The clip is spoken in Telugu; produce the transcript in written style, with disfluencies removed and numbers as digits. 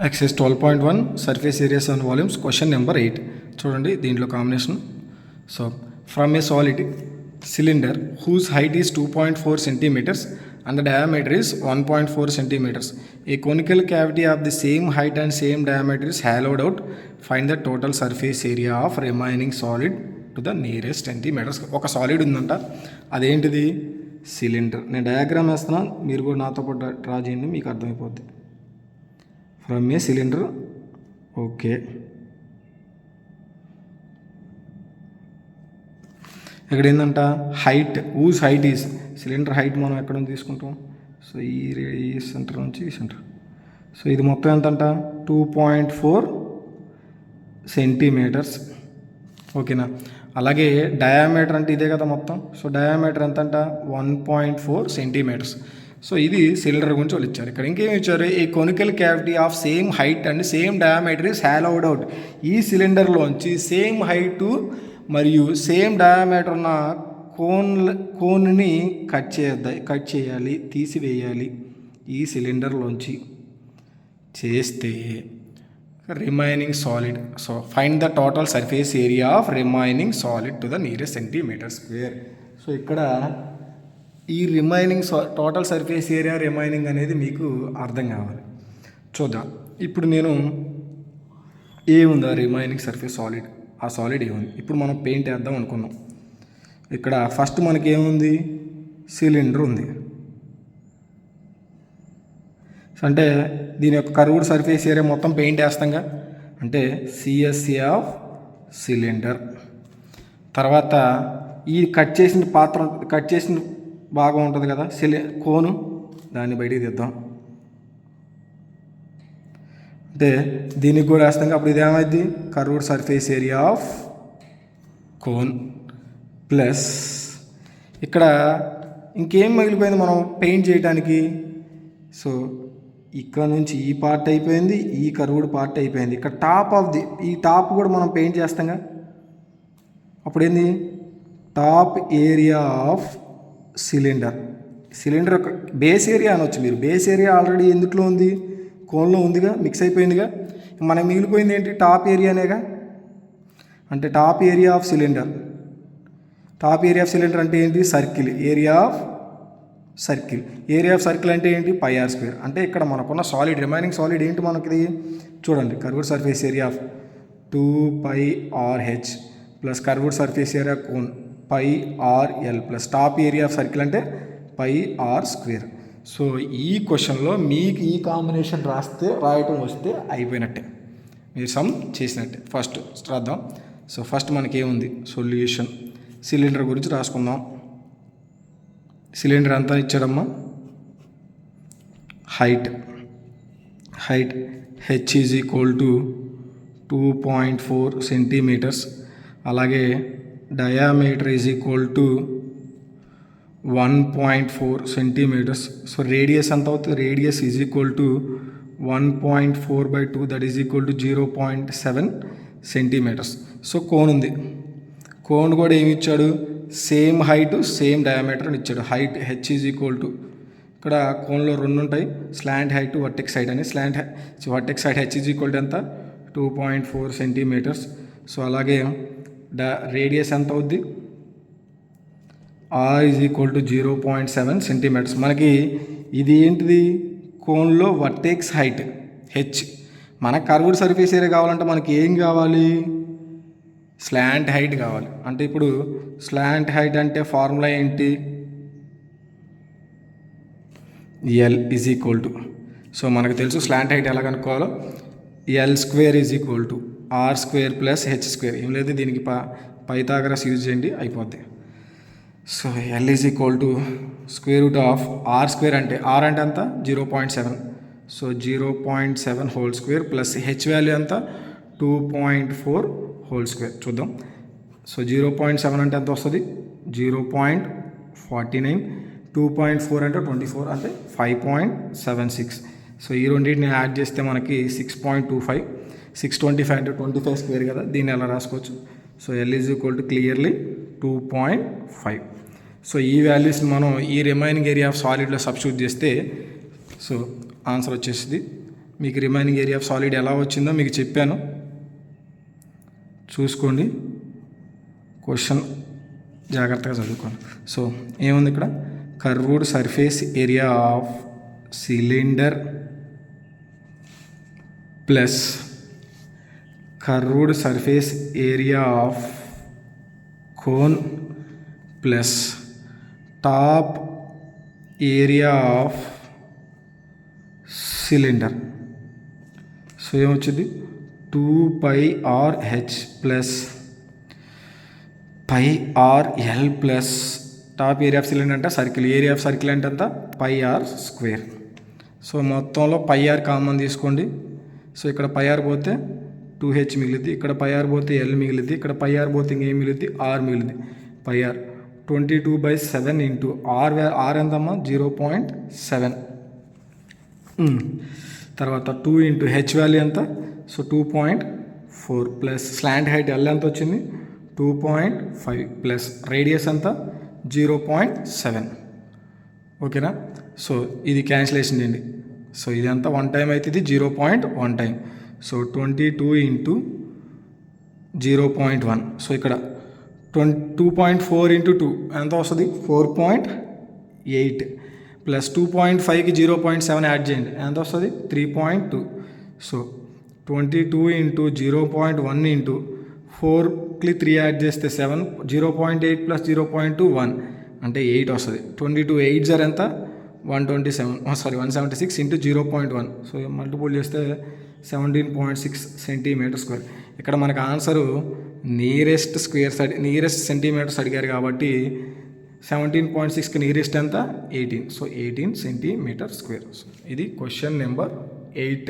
Exercise 12.1 surface areas and volumes question number 8 చూడండి దీంట్లో combination. So from a solid cylinder whose height is 2.4 centimeters and the diameter is 1.4 centimeters, a conical cavity of the same height and same diameter is hollowed out. Find the total surface area of remaining solid to the nearest centimeters. ఒక సాలిడ్ ఉందంట, అదేంటిది? సిలిండర్. నేను డయాగ్రామ్ వేస్తున్నాను, మీరు కూడా నాతో పాటు డ్రా చేయండి, మీకు అర్థమైపోద్ది. From a cylinder, okay. ఇక్కడ ఏంటంట height, whose height is, cylinder height మనం ఎక్కడ నుంచి తీసుకుంటాం? సో ఈ సెంటర్ నుంచి ఈ సెంటర్. సో ఇది మొత్తం ఎంతంట? 2.4 సెంటీమీటర్స్, ఓకేనా. అలాగే డయామీటర్ అంటే ఇదే కదా మొత్తం. సో డయామీటర్ ఎంతంట? 1.4 సెంటీమీటర్స్. సో ఇది సిలిండర్ గురించి వాళ్ళు ఇచ్చారు. ఇక్కడ ఇంకేమి ఇచ్చారు? A conical cavity of same height and same diameter is hollowed out. ఈ సిలిండర్లోంచి సేమ్ హైటు మరియు సేమ్ డయామీటర్ ఉన్న కోన్ని కట్ చేయాలి, తీసివేయాలి. ఈ సిలిండర్లోంచి చేస్తే remaining solid. So find the total surface area of remaining solid to the nearest centimetre square. So ఇక్కడ ఈ remaining total surface area remaining అనేది మీకు అర్థం కావాలి. చూద్దాం. ఇప్పుడు నేను ఏముందా రిమైనింగ్ సర్ఫేస్ సాలిడ్, ఆ సాలిడ్ ఏముంది? ఇప్పుడు మనం పెయింట్ వేద్దాం అనుకున్నాం. ఇక్కడ ఫస్ట్ మనకి ఏముంది? సిలిండర్ ఉంది. అంటే దీని యొక్క కర్వ్డ్ సర్ఫేస్ ఏరియా మొత్తం పెయింట్ వేస్తాంగా, అంటే సిఎస్సి ఆఫ్ సిలిండర్. తర్వాత ఈ కట్ చేసిన భాగం ఉంటుంది కదా, కోను, దాన్ని బయటికి తీద్దాం. అంటే దీనికి కూడా వేస్తాం. అప్పుడు ఇది ఏమైంది? Curved surface area of cone plus ఇక్కడ ఇంకేం మిగిలిపోయింది మనం పెయింట్ చేయడానికి? సో ఇక్కడ నుంచి ఈ పార్ట్ అయిపోయింది, ఈ కర్వ్డ్ పార్ట్ అయిపోయింది. ఇక్కడ ఈ టాప్ కూడా మనం పెయింట్ చేస్తాంగా. అప్పుడు ఏంది? Top area of cylinder. Cylinder యొక్క బేస్ ఏరియా అనొచ్చు మీరు. బేస్ ఏరియా ఆల్రెడీ ఎందుట్లో ఉంది? కోన్లో ఉందిగా, మిక్స్ అయిపోయిందిగా. మనకు మిగిలిపోయింది ఏంటి? టాప్ ఏరియానేగా. అంటే top area of cylinder. Top area of cylinder అంటే ఏంటి? Circle. Area of circle. Area of circle అంటే ఏంటి? πr square. అంటే ఇక్కడ మనకున్న సాలిడ్, రిమైనింగ్ సాలిడ్ ఏంటి మనకి? చూడండి, curved surface area of 2πrh plus curved surface area cone πrl plus top area of circle అంటే πr స్క్వేర్. సో ఈ క్వశ్చన్లో మీకు ఈ కాంబినేషన్ రాయటం వస్తే అయిపోయినట్టే, మీరు సమ్ చేసినట్టే. ఫస్ట్ రాద్దాం. సో ఫస్ట్ మనకి ఏముంది? సొల్యూషన్. సిలిండర్ గురించి రాసుకుందాం. సిలిండర్ అంతా ఇచ్చాడమ్మా. Height H is equal to 2.4 centimetres. అలాగే diameter is equal to 1.4 centimetres. So radius ఎంత అవుతుంది? Radius is equal to 1.4/2, that is equal to 0.7 centimetres. So cone ఉంది. కోన్ కూడా ఏమి ఇచ్చాడు? సేమ్ హైట్ సేమ్ డయామీటర్ అని ఇచ్చాడు. Height H is equal to, ఇక్కడ కోన్లో రెండు ఉంటాయి, స్లాంట్ హైట్, వర్టెక్స్ హైట్ అని. Vertex height H is equal to ఎంత? 2.4 సెంటీమీటర్స్. సో అలాగే రేడియస్ ఎంత అవుద్ది? r is equal to 0.7 centimetres. మనకి ఇది ఏంటిది? కోన్లో వర్టెక్స్ హైట్ హెచ్. మనకు కర్వ్డ్ సర్ఫేస్ ఏరియా కావాలంటే మనకి ఏం కావాలి? స్లాంట్ హైట్ కావాలి. అంటే ఇప్పుడు స్లాంట్ హైట్ అంటే ఫార్ములా ఏంటి? L is equal to, so మనకు తెలుసు స్లాంట్ హైట్ ఎలా కనుక్కోవాలో. L square is equal to R square plus H square. ఏం లేదు, దీనికి పైథాగరస్ యూజ్ చేయండి, అయిపోద్ది. So L is equal to square root of are square అంటే ఆర్ అంటే ఎంత? 0.7. So 0.7 whole square plus H value ఎంత? 2.4 హోల్ స్క్వేర్. చూద్దాం. సో 0.7 అంటే ఎంత వస్తుంది? 0.49. 2.4 అంటే 24 అంటే 5.76. సో ఈ రెండింటిని యాడ్ చేస్తే మనకి 6.25. 625 అంటే 25 స్క్వేర్ కదా, దీన్ని ఎలా రాసుకోవచ్చు? So L is equal to clearly 2.5. So ఈ వాల్యూస్ని మనం ఈ రిమైనింగ్ ఏరియా ఆఫ్ సాలిడ్లో సబ్స్టిట్యూట్ చేస్తే సో ఆన్సర్ వచ్చేసింది మీకు రిమైనింగ్ ఏరియా ఆఫ్ సాలిడ్ ఎలా వచ్చిందో మీకు చెప్పాను, చూసుకోండి. క్వశ్చన్ జాగ్రత్తగా చదువుకోండి. సో ఏముంది ఇక్కడ, curved surface area of cylinder plus curved surface area of cone plus top area of cylinder. So ఏమొచ్చింది, 2πRH plus πRL plus top area of cylinder అంటే సర్కిల్, ఏరియా ఆఫ్ సర్కిల్ అంటే ఎంత, πr². సో మొత్తంలో πr కామన్ తీసుకోండి. సో ఇక్కడ πr పోతే 2h మిగిలింది, ఇక్కడ πr పోతే l మిగిలింది, ఇక్కడ πr పోతే ఇంకేం మిగిలింది, r మిగిలింది. πr 22/7 ఇంటూ r ఎంతమ్మా, 0.7. తర్వాత 2 ఇంటూ హెచ్ వాల్యూ ఎంత, so 2.4 plus slant height L ఎంత వచ్చింది, 2.5 ప్లస్ రేడియస్ ఎంత, 0.7. ఓకేనా. సో ఇది క్యాన్సిలేషన్ చేయండి. సో ఇది ఎంత 1 టైం అయితే ఇది 0.1 టైం. So 22 into 0.1. సో ఇక్కడ 2.4 ఇంటూ 2 ఎంత వస్తుంది, 4.8 ప్లస్ 2.5కి 0.7 యాడ్ చేయండి, ఎంత వస్తుంది, 3.2. సో 22 ఇంటూ 0.1 ఇంటూ 4కి 3 యాడ్ చేస్తే 7, 0.8 ప్లస్ 0.2 1 అంటే 8 వస్తుంది. 22 8 జర్ ఎంత, 176 ఇంటూ 0.1. సో మల్టిపుల్ చేస్తే 17.6 సెంటీమీటర్ స్క్వేర్. ఇక్కడ మనకు ఆన్సరు నియరెస్ట్ సెంటీమీటర్స్ అడిగారు కాబట్టి 17.6కి నియరెస్ట్ ఎంత, 18. So 18 centimetre square. ఇది క్వశ్చన్ నెంబర్ 8.